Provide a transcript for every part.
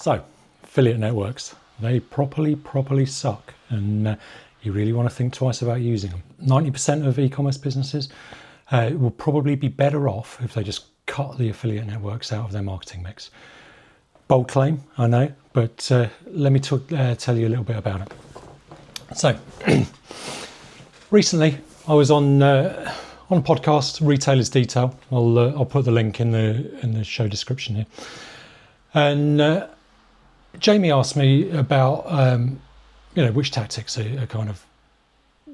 So, affiliate networks, they properly suck, and you really want to think twice about using them. 90% of e-commerce businesses will probably be better off if they just cut the affiliate networks out of their marketing mix. Bold claim, I know, but let me tell you a little bit about it. So, recently I was on a podcast, Retailers Detail. I'll put the link in the show description here, and Jamie asked me about which tactics are kind of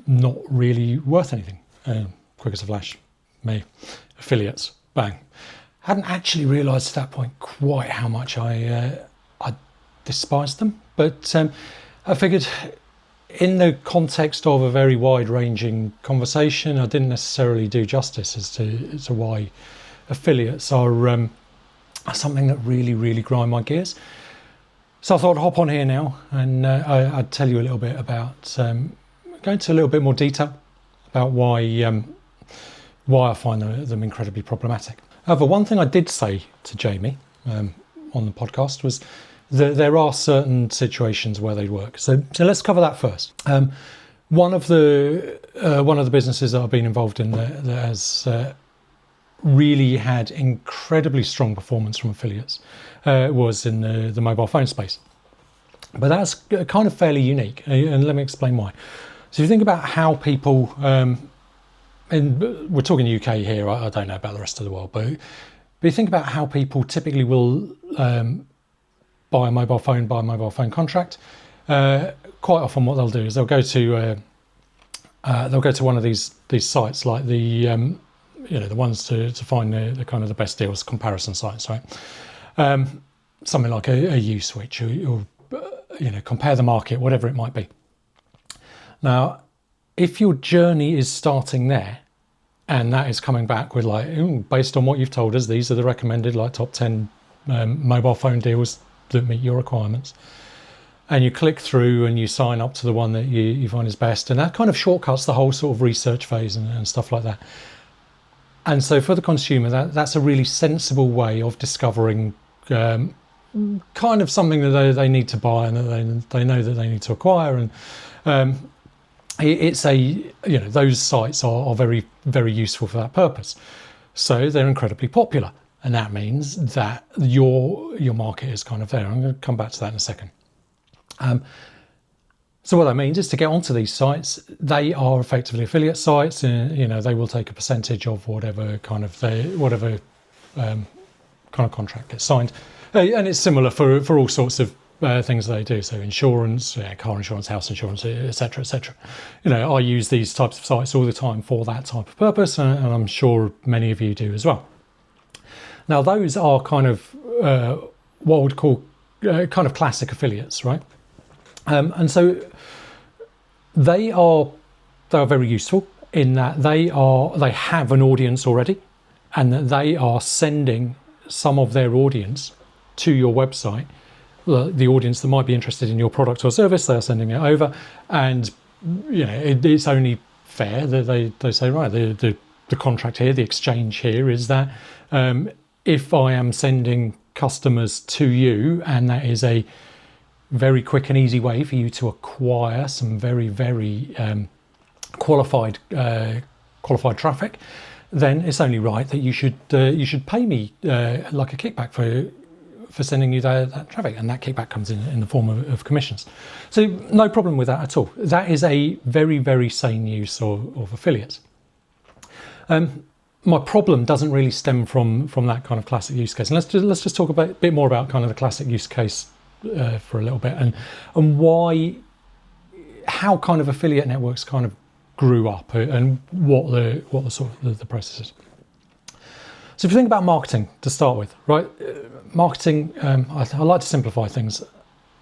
not really worth anything. Quick as a flash, me, affiliates, bang. Hadn't actually realised at that point quite how much I despised them, but I figured in the context of a very wide-ranging conversation, I didn't necessarily do justice as to why affiliates are something that really grind my gears. So I thought I'd hop on here now and I'd tell you a little bit about, go into a little bit more detail about why I find them incredibly problematic. However, one thing I did say to Jamie on the podcast was that there are certain situations where they work. So let's cover that first. One of the businesses that I've been involved in that has really had incredibly strong performance from affiliates was in the mobile phone space. But that's kind of fairly unique, and let me explain why. So if you think about how people, and we're talking UK here, I don't know about the rest of the world, but you think about how people typically will buy a mobile phone contract. Quite often what they'll do is they'll go to one of these sites like the ones to find the kind of the best deals, comparison sites, right? Something like a Uswitch or compare the market, whatever it might be. Now, if your journey is starting there, and that is coming back with based on what you've told us, these are the recommended top 10 mobile phone deals that meet your requirements, and you click through and you sign up to the one that you find is best, and that kind of shortcuts the whole sort of research phase and stuff like that. And so for the consumer, that's a really sensible way of discovering kind of something that they need to buy and that they know that they need to acquire. And it's those sites are very, very useful for that purpose. So they're incredibly popular. And that means that your market is kind of there. I'm going to come back to that in a second. So what that means is to get onto these sites, they are effectively affiliate sites, and they will take a percentage of whatever kind of contract gets signed, and it's similar for all sorts of things they do. So insurance, car insurance, house insurance, etc., etc. I use these types of sites all the time for that type of purpose, and I'm sure many of you do as well. Now, those are kind of what I would call kind of classic affiliates, right? And so they are very useful in that they have an audience already, and that they are sending some of their audience to your website. The audience that might be interested in your product or service, they are sending it over, and it's only fair that they say, right, the contract here, the exchange here is that if I am sending customers to you, and that is a very quick and easy way for you to acquire some very, very qualified traffic, then it's only right that you should pay me like a kickback for sending you that traffic, and that kickback comes in the form of commissions. So no problem with that at all. That is a very, very sane use of affiliates. My problem doesn't really stem from that kind of classic use case. And let's just talk a bit more about kind of the classic use case for a little bit, and how kind of affiliate networks kind of grew up, and what the sort of the process is. So if you think about marketing to start with, right? Marketing, I like to simplify things,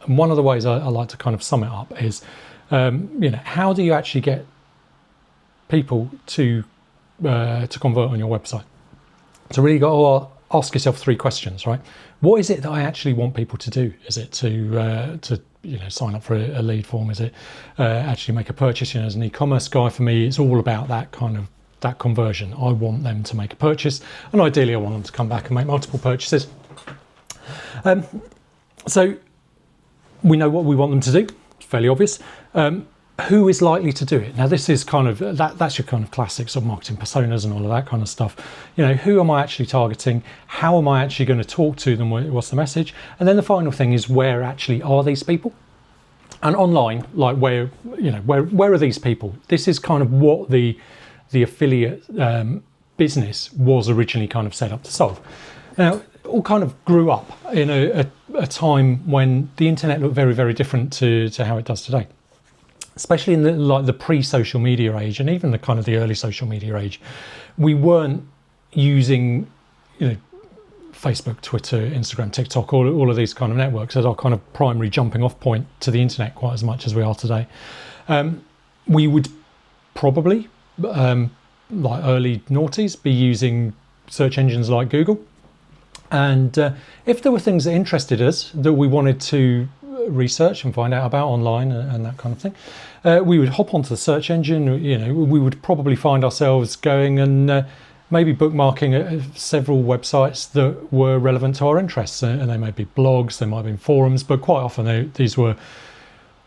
and one of the ways I like to kind of sum it up is, how do you actually get people to convert on your website? So really, you got to ask yourself three questions, right? What is it that I actually want people to do? Is it to sign up for a lead form? Is it actually make a purchase? As an e-commerce guy, for me, it's all about that conversion. I want them to make a purchase, and ideally I want them to come back and make multiple purchases. So we know what we want them to do. It's fairly obvious. Who is likely to do it? Now, this is kind of that's your kind of classics of marketing personas and all of that kind of stuff. Who am I actually targeting? How am I actually going to talk to them? What's the message? And then the final thing is, where actually are these people? And online, like where are these people? This is kind of what the affiliate business was originally kind of set up to solve. Now, it all kind of grew up in a time when the internet looked very, very different to how it does today. Especially in the pre-social media age, and even the early social media age, we weren't using Facebook, Twitter, Instagram, TikTok, all of these kind of networks as our kind of primary jumping off point to the internet quite as much as we are today. We would probably, like early noughties, be using search engines like Google. And if there were things that interested us that we wanted to research and find out about online and that kind of thing, we would hop onto the search engine. We would probably find ourselves going and maybe bookmarking several websites that were relevant to our interests, and they may be blogs, they might be forums, but quite often these were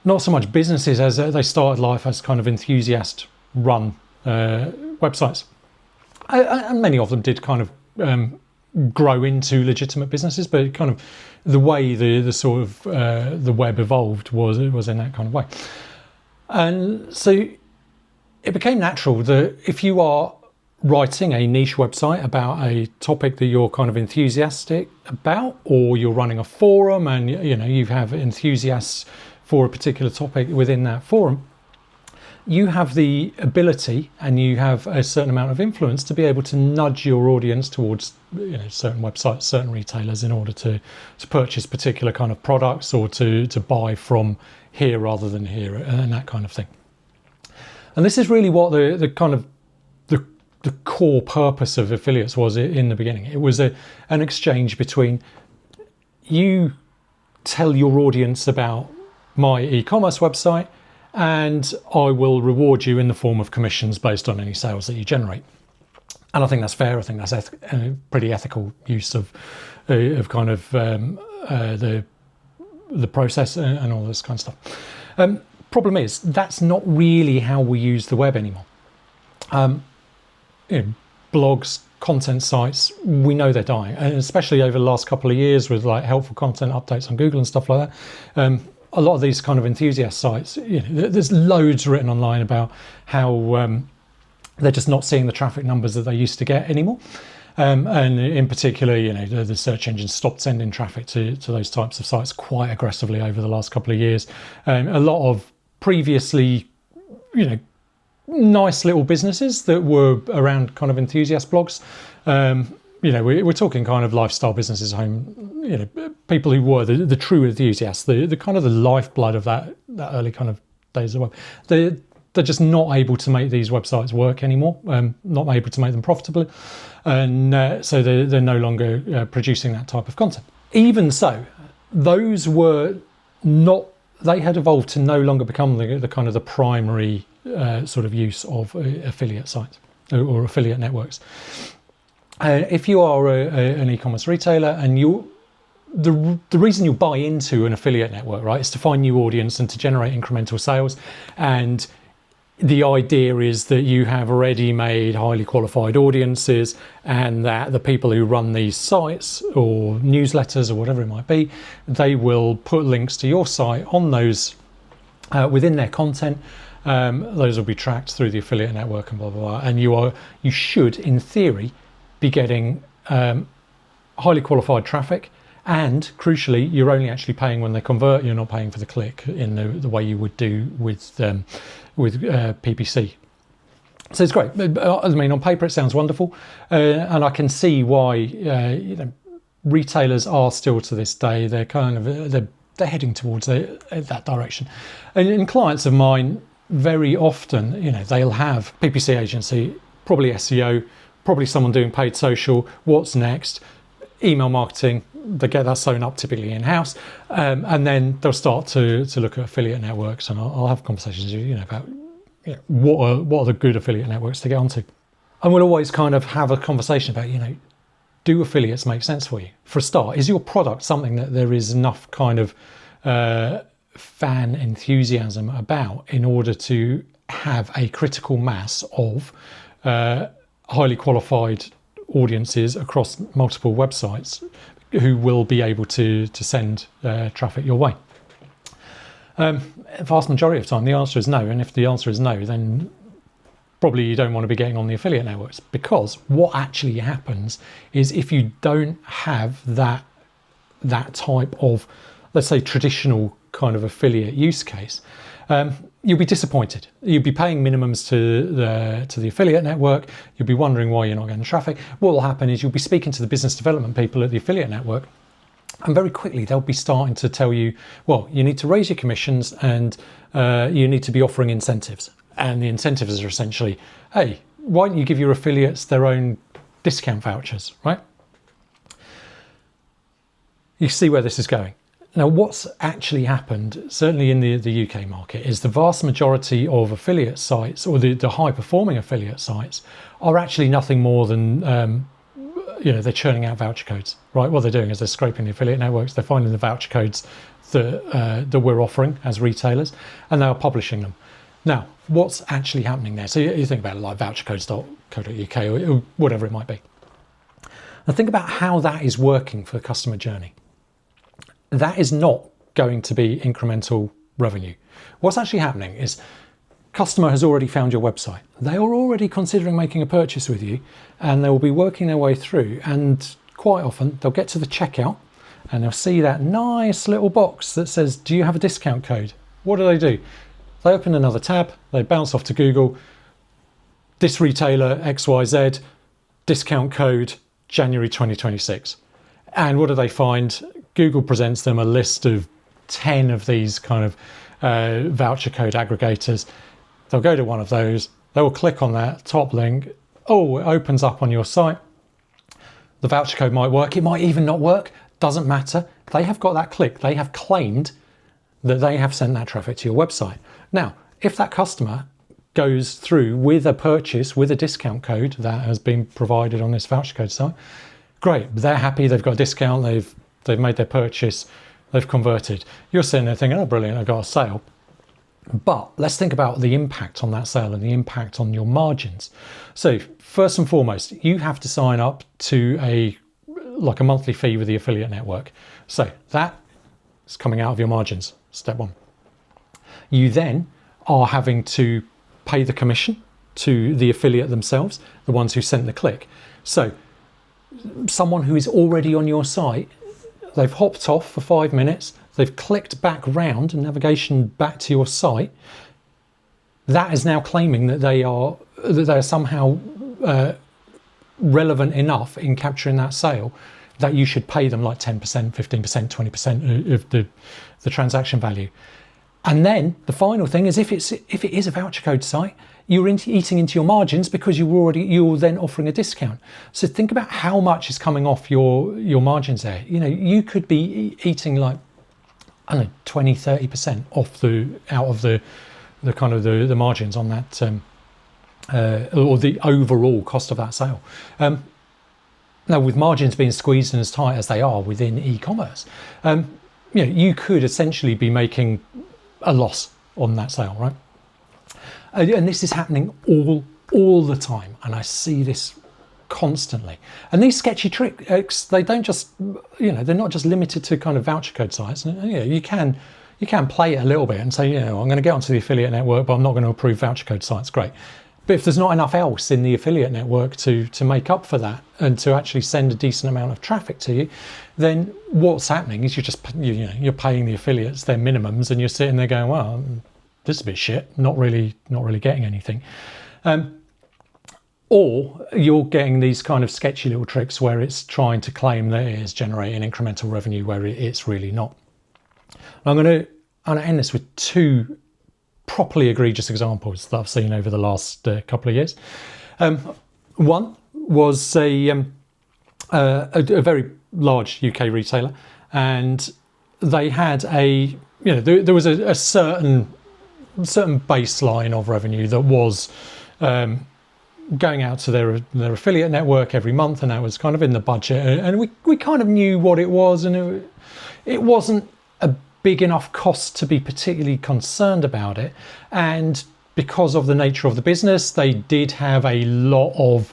not so much businesses as they started life as kind of enthusiast run websites, and many of them did kind of grow into legitimate businesses, but kind of the way the sort of the web evolved was in that kind of way. And so it became natural that if you are writing a niche website about a topic that you're kind of enthusiastic about, or you're running a forum and you have enthusiasts for a particular topic within that forum, you have the ability and you have a certain amount of influence to be able to nudge your audience towards certain websites, certain retailers, in order to purchase particular kind of products, or to buy from here rather than here, and that kind of thing. And this is really what the kind of the core purpose of affiliates was in the beginning. It was an exchange between, you tell your audience about my e-commerce website, and I will reward you in the form of commissions based on any sales that you generate. And I think that's fair. I think that's a pretty ethical use of kind of the process and all this kind of stuff. Problem is, that's not really how we use the web anymore. Blogs, content sites, we know they're dying, and especially over the last couple of years with like helpful content updates on Google and stuff like that. A lot of these kind of enthusiast sites, there's loads written online about how they're just not seeing the traffic numbers that they used to get anymore. And in particular, the search engine stopped sending traffic to those types of sites quite aggressively over the last couple of years. A lot of previously, nice little businesses that were around kind of enthusiast blogs. We're talking kind of lifestyle businesses, people who were the true enthusiasts, the kind of the lifeblood of that early kind of days of the web. They're just not able to make these websites work anymore, not able to make them profitable, and so they're no longer producing that type of content. Even so, those were not. They had evolved to no longer become the kind of the primary sort of use of affiliate sites or affiliate networks. If you are an e-commerce retailer and the reason you buy into an affiliate network, right, is to find new audience and to generate incremental sales. And the idea is that you have already made highly qualified audiences, and that the people who run these sites or newsletters or whatever it might be, they will put links to your site on those within their content. Those will be tracked through the affiliate network and blah, blah, blah. And you should, in theory, be getting highly qualified traffic, and crucially, you're only actually paying when they convert. You're not paying for the click in the way you would do with PPC. So it's great. I mean, on paper it sounds wonderful, and I can see why retailers are still to this day. They're kind of they're heading towards that direction, and clients of mine very often, they'll have PPC agency, probably SEO, probably someone doing paid social. What's next? Email marketing. They get that sewn up typically in-house, and then they'll start to look at affiliate networks, and I'll have conversations about what are the good affiliate networks to get onto. And we'll always kind of have a conversation about do affiliates make sense for you? For a start, is your product something that there is enough kind of fan enthusiasm about in order to have a critical mass of highly qualified audiences across multiple websites who will be able to send traffic your way? Vast majority of the time, the answer is no. And if the answer is no, then probably you don't want to be getting on the affiliate networks, because what actually happens is if you don't have that type of, let's say, traditional kind of affiliate use case, you'll be disappointed. You'll be paying minimums to the affiliate network. You'll be wondering why you're not getting traffic. What will happen is you'll be speaking to the business development people at the affiliate network, and very quickly they'll be starting to tell you, well, you need to raise your commissions and you need to be offering incentives. And the incentives are essentially, hey, why don't you give your affiliates their own discount vouchers, right? You see where this is going. Now, what's actually happened, certainly in the UK market, is the vast majority of affiliate sites, or the high performing affiliate sites, are actually nothing more than, they're churning out voucher codes, right? What they're doing is they're scraping the affiliate networks, they're finding the voucher codes that we're offering as retailers, and they are publishing them. Now, what's actually happening there? So you think about it like vouchercodes.co.uk or whatever it might be. Now think about how that is working for the customer journey. That is not going to be incremental revenue. What's actually happening is customer has already found your website. They are already considering making a purchase with you, and they will be working their way through, and quite often they'll get to the checkout and they'll see that nice little box that says, do you have a discount code? What do? They open another tab, they bounce off to Google, this retailer XYZ, discount code January 2026. And what do they find? Google presents them a list of 10 of these kind of voucher code aggregators. They'll go to one of those, they will click on that top link. Oh, it opens up on your site. The voucher code might work, it might even not work, doesn't matter. They have got that click, they have claimed that they have sent that traffic to your website. Now, if that customer goes through with a purchase with a discount code that has been provided on this voucher code site, great, they're happy, they've got a discount, they've made their purchase, they've converted. You're sitting there thinking, oh brilliant, I got a sale. But let's think about the impact on that sale and the impact on your margins. So first and foremost, you have to sign up to a monthly fee with the affiliate network. So that is coming out of your margins, step one. You then are having to pay the commission to the affiliate themselves, the ones who sent the click. So someone who is already on your site, they've hopped off for 5 minutes, they've clicked back round and navigation back to your site. That is now claiming that they are somehow relevant enough in capturing that sale that you should pay them like 10%, 15%, 20% of the transaction value. And then the final thing is, if it is a voucher code site, you're eating into your margins because you're then offering a discount. So think about how much is coming off your margins there. You could be eating like, I don't know, 20, 30% off out of the kind of the margins on that, or the overall cost of that sale. Now, with margins being squeezed and as tight as they are within e-commerce, you could essentially be making a loss on that sale, right? And this is happening all the time, and I see this constantly. And these sketchy tricks, they don't just, they're not just limited to kind of voucher code sites. You can play it a little bit and say, I'm going to get onto the affiliate network, but I'm not going to approve voucher code sites. Great. But if there's not enough else in the affiliate network to make up for that and to actually send a decent amount of traffic to you, then what's happening is you're paying the affiliates their minimums, and you're sitting there going, well, this is a bit shit, not really getting anything. Or you're getting these kind of sketchy little tricks where it's trying to claim that it is generating incremental revenue where it's really not. I'm going to end this with two properly egregious examples that I've seen over the last couple of years. One was a very large UK retailer, and they had there was a certain baseline of revenue that was going out to their affiliate network every month, and that was kind of in the budget, and we kind of knew what it was, and it wasn't a big enough cost to be particularly concerned about it. And because of the nature of the business, they did have a lot of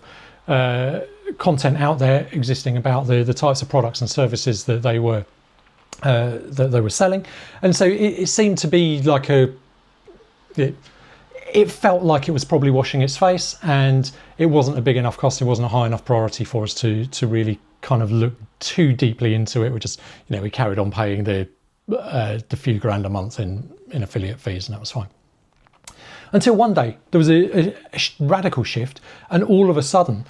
content out there existing about the types of products and services that they were selling, and so it seemed to be like it felt like it was probably washing its face, and it wasn't a big enough cost. It wasn't a high enough priority for us to really kind of look too deeply into it. We just, we carried on paying the few grand a month in affiliate fees, and that was fine. Until one day there was a radical shift, and all of a sudden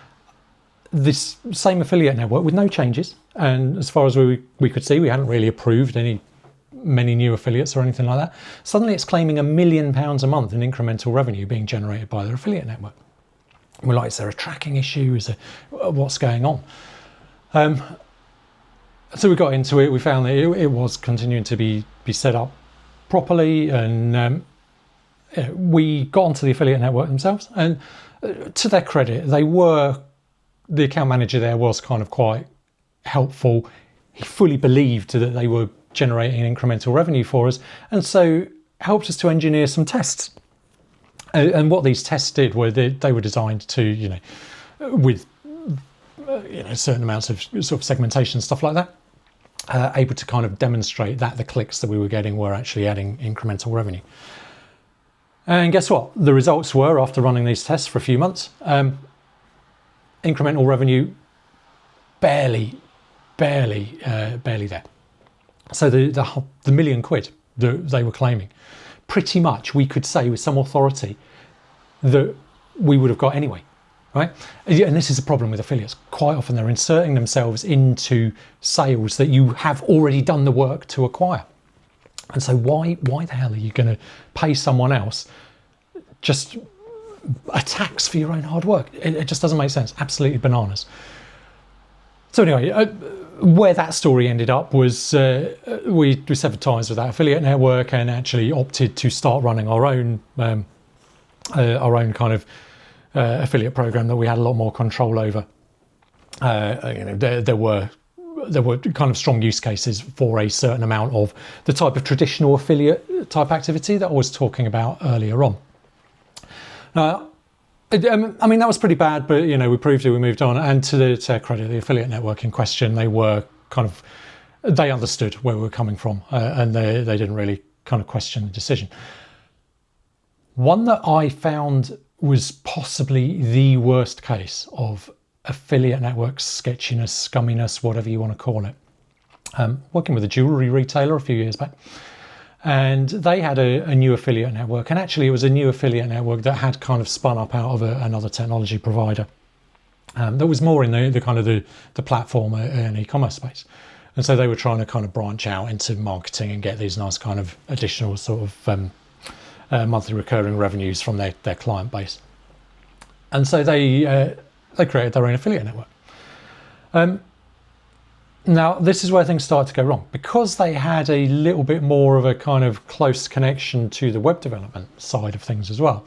this same affiliate network with no changes, and as far as we could see, we hadn't really approved many new affiliates or anything like that. Suddenly it's claiming £1 million a month in incremental revenue being generated by their affiliate network. We're like, is there a tracking issue? What's going on? So we got into it. We found that it was continuing to be set up properly, and we got onto the affiliate network themselves, and to their credit, the account manager there was kind of quite helpful. He fully believed that they were generating incremental revenue for us, and so helped us to engineer some tests. And what these tests did were they were designed to, with certain amounts of sort of segmentation, stuff like that, able to kind of demonstrate that the clicks that we were getting were actually adding incremental revenue. And guess what? The results were, after running these tests for a few months, incremental revenue barely there. So the £1 million that they were claiming, pretty much we could say with some authority that we would have got anyway, right? And this is a problem with affiliates. Quite often they're inserting themselves into sales that you have already done the work to acquire. And so why the hell are you going to pay someone else just a tax for your own hard work? It just doesn't make sense. Absolutely bananas. So anyway, where that story ended up was we severed ties with that affiliate network and actually opted to start running our own kind of affiliate program that we had a lot more control over. There were kind of strong use cases for a certain amount of the type of traditional affiliate type activity that I was talking about earlier on. I mean, that was pretty bad, but we proved it, we moved on. And to their credit, the affiliate network in question, they understood where we were coming from, and they didn't really kind of question the decision. One that I found was possibly the worst case of affiliate network sketchiness, scumminess, whatever you want to call it. Working with a jewellery retailer a few years back, and they had a new affiliate network, and actually it was a new affiliate network that had kind of spun up out of another technology provider that was more in the kind of the platform and e-commerce space. And so they were trying to kind of branch out into marketing and get these nice kind of additional sort of monthly recurring revenues from their client base. And so they created their own affiliate network. Now, this is where things started to go wrong. Because they had a little bit more of a kind of close connection to the web development side of things as well,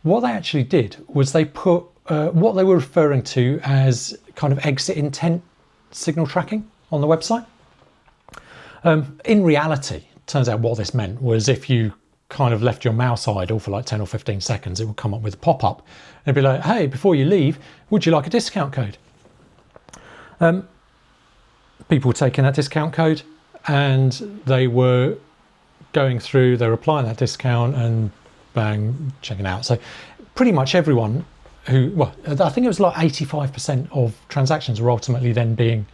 what they actually did was they put what they were referring to as kind of exit intent signal tracking on the website. In reality, it turns out what this meant was if you kind of left your mouse idle for like 10 or 15 seconds, it would come up with a pop-up and be like, hey, before you leave, would you like a discount code? People were taking that discount code and they were going through, they were applying that discount and bang, checking out. So pretty much everyone I think it was like 85% of transactions were ultimately then being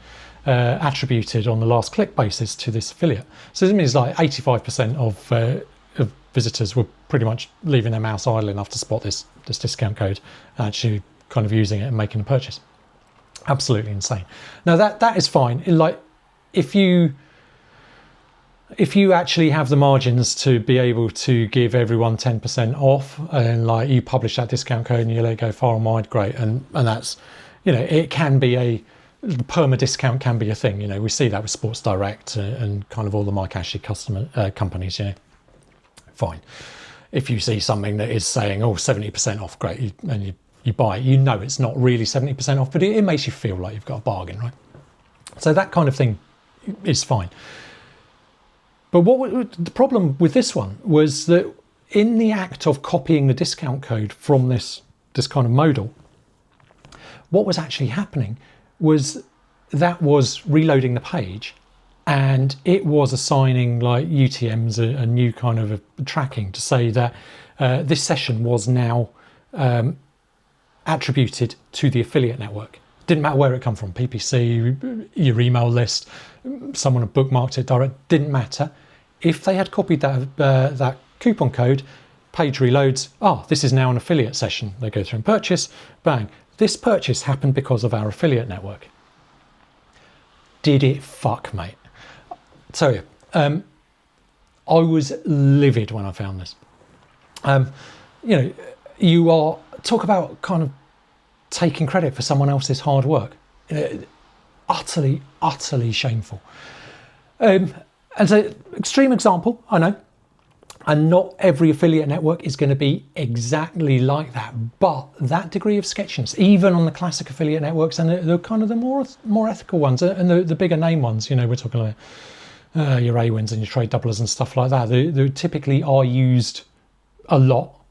attributed on the last click basis to this affiliate. So this means like 85% of visitors were pretty much leaving their mouse idle enough to spot this discount code and actually kind of using it and making a purchase. Absolutely insane. Now that is fine. Like if you actually have the margins to be able to give everyone 10% off, and like you publish that discount code and you let it go far and wide, great. And that's, it can be the perma discount can be a thing. We see that with Sports Direct and kind of all the Mike Ashley customer companies. Fine. If you see something that is saying 70% off, great, and you you buy it, you know it's not really 70% off, but it makes you feel like you've got a bargain, right? So that kind of thing is fine. But the problem with this one was that in the act of copying the discount code from this kind of modal, what was actually happening was that was reloading the page, and it was assigning like UTMs, a new kind of a tracking to say that this session was now attributed to the affiliate network. Didn't matter where it come from, PPC, your email list, someone had bookmarked it direct, didn't matter. If they had copied that coupon code, page reloads, this is now an affiliate session. They go through and purchase, bang. This purchase happened because of our affiliate network. Did it fuck, mate? Tell you, I was livid when I found this. You are, talk about kind of taking credit for someone else's hard work. Utterly, utterly shameful. And so, extreme example, I know, and not every affiliate network is going to be exactly like that, but that degree of sketchiness, even on the classic affiliate networks and the kind of the more ethical ones and the bigger name ones, we're talking about your A-wins and your trade doublers and stuff like that, they typically are used a lot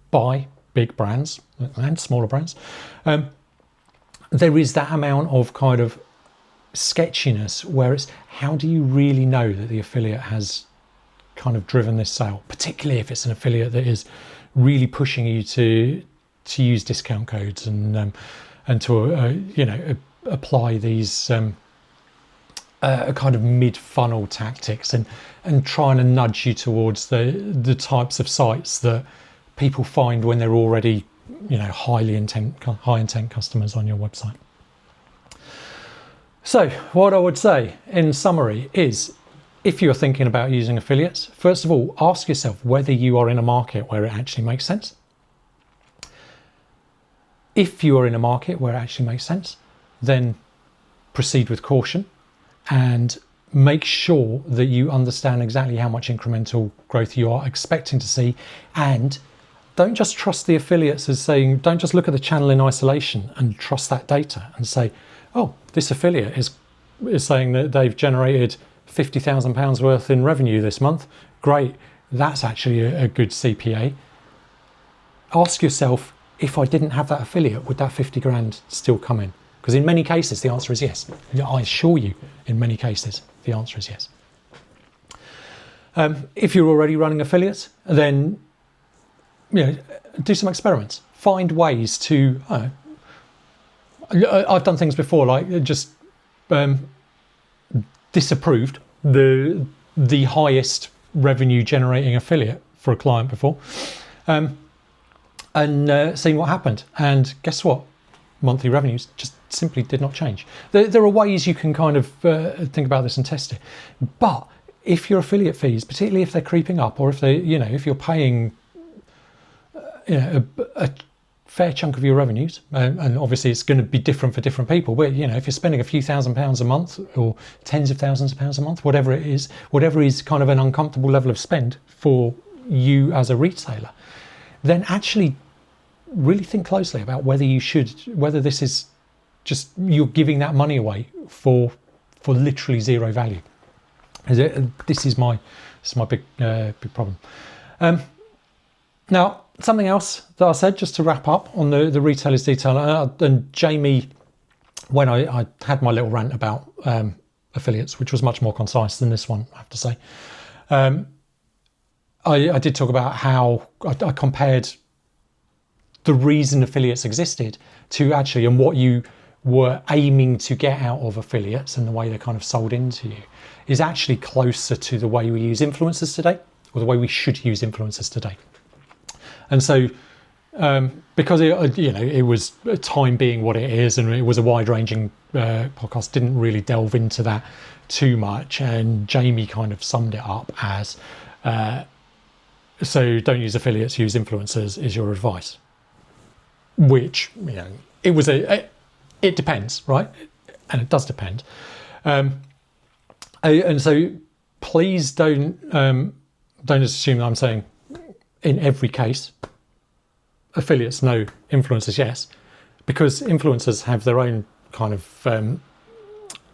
by big brands and smaller brands. There is that amount of kind of sketchiness where it's, how do you really know that the affiliate has kind of driven this sale, particularly if it's an affiliate that is really pushing you to use discount codes and to apply these kind of mid-funnel tactics and trying to nudge you towards the types of sites that people find when they're already high intent customers on your website. So what I would say in summary is, if you're thinking about using affiliates, first of all, ask yourself whether you are in a market where it actually makes sense. If you are in a market where it actually makes sense, then proceed with caution and make sure that you understand exactly how much incremental growth you are expecting to see. And don't just trust the affiliates as saying, don't just look at the channel in isolation and trust that data and say, oh, this affiliate is saying that they've generated £50,000 worth in revenue this month. Great, that's actually a good CPA. Ask yourself, if I didn't have that affiliate, would that 50 grand still come in? Because in many cases, the answer is yes. I assure you, in many cases, the answer is yes. If you're already running affiliates, then do some experiments. Find ways to. I've done things before, like just disapproved the highest revenue generating affiliate for a client before, and seeing what happened. And guess what? Monthly revenues just simply did not change. There are ways you can kind of think about this and test it. But if your affiliate fees, particularly if they're creeping up, or if they, if you're paying a fair chunk of your revenues, and obviously it's going to be different for different people, but if you're spending a few £1,000s a month or tens of thousands of pounds a month, whatever it is, whatever is kind of an uncomfortable level of spend for you as a retailer, then actually really think closely about whether this is just you're giving that money away for literally zero value. This is my big problem. Now, something else that I said, just to wrap up on the retailer's detail, and Jamie, when I had my little rant about affiliates, which was much more concise than this one, I have to say, I did talk about how I compared the reason affiliates existed to actually, and what you were aiming to get out of affiliates and the way they're kind of sold into you is actually closer to the way we use influencers today, or the way we should use influencers today. And so, because it was time being what it is, and it was a wide-ranging podcast, didn't really delve into that too much. And Jamie kind of summed it up as, so don't use affiliates, use influencers is your advice. Which, it depends, right? And it does depend. And so please don't assume that I'm saying in every case affiliates, no influencers, yes, because influencers have their own kind of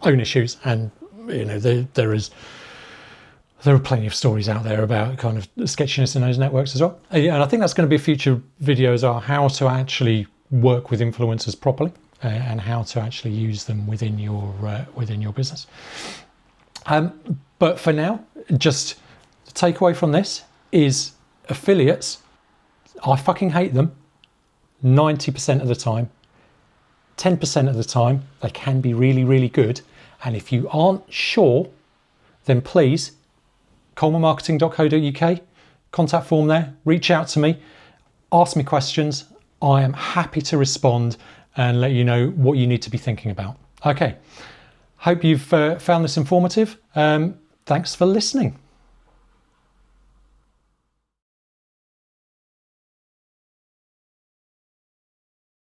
own issues, and there are plenty of stories out there about kind of sketchiness in those networks as well. And I think that's going to be a future video as well, how to actually work with influencers properly and how to actually use them within your business. But for now, just the takeaway from this is affiliates, I fucking hate them 90% of the time. 10% of the time, they can be really, really good. And if you aren't sure, then please, colemanmarketing.co.uk, contact form there, reach out to me, ask me questions. I am happy to respond and let you know what you need to be thinking about. Okay, hope you've found this informative. Thanks for listening.